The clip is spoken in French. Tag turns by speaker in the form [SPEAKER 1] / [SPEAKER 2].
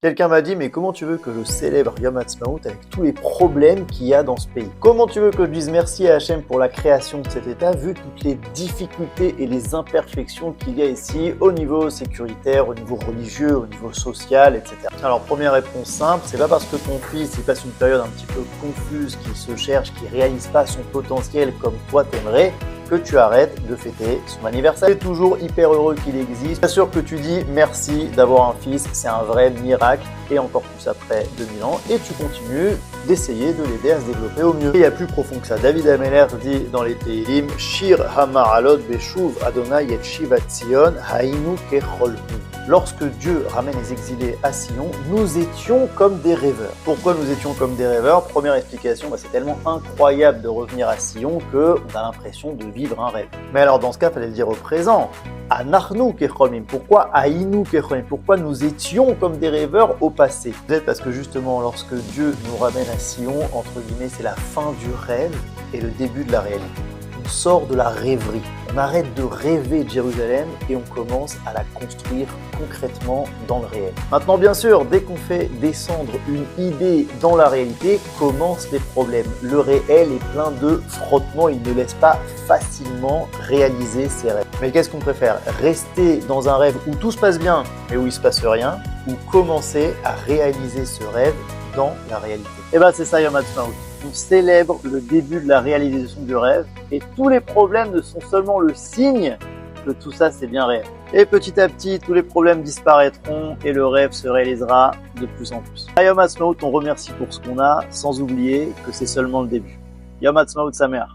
[SPEAKER 1] Quelqu'un m'a dit, mais comment tu veux que je célèbre Yom Ha'atzmaut avec tous les problèmes qu'il y a dans ce pays? Comment tu veux que je dise merci à Hachem pour la création de cet État, vu toutes les difficultés et les imperfections qu'il y a ici au niveau sécuritaire, au niveau religieux, au niveau social, etc. Alors, première réponse simple, c'est pas parce que ton fils il passe une période un petit peu confuse, qu'il se cherche, qu'il réalise pas son potentiel comme toi t'aimerais, que tu arrêtes de fêter son anniversaire. Tu es toujours hyper heureux qu'il existe. Bien sûr que tu dis merci d'avoir un fils, c'est un vrai miracle, et encore plus après 2000 ans, et tu continues d'essayer de l'aider à se développer au mieux. Et il y a plus profond que ça. David Ameller dit dans les Tehillim, Shir Hamaralot Beshuv Adonai et Shivat Zion Hainu Kecholmu. Lorsque Dieu ramène les exilés à Sion, nous étions comme des rêveurs. Pourquoi nous étions comme des rêveurs? Première explication, c'est tellement incroyable de revenir à Sion qu'on a l'impression de vivre un rêve. Mais alors dans ce cas, il fallait le dire au présent. Anachnu kecholmim. Pourquoi Aïnu kecholmim? Pourquoi nous étions comme des rêveurs au passé? Peut-être parce que justement, lorsque Dieu nous ramène à Sion, entre guillemets, c'est la fin du rêve et le début de la réalité. On sort de la rêverie. On arrête de rêver de Jérusalem et on commence à la construire concrètement dans le réel. Maintenant, bien sûr, dès qu'on fait descendre une idée dans la réalité, commencent les problèmes. Le réel est plein de frottements, il ne laisse pas facilement réaliser ses rêves. Mais qu'est-ce qu'on préfère? Rester dans un rêve où tout se passe bien, mais où il ne se passe rien, ou commencer à réaliser ce rêve dans la réalité? Et bien c'est ça Yom Ha'atzmaut. On célèbre le début de la réalisation du rêve et tous les problèmes ne sont seulement le signe que tout ça c'est bien réel. Et petit à petit, tous les problèmes disparaîtront et le rêve se réalisera de plus en plus. À Yom Ha'atzmaut, on remercie pour ce qu'on a sans oublier que c'est seulement le début. Yom Ha'atzmaut Sameach.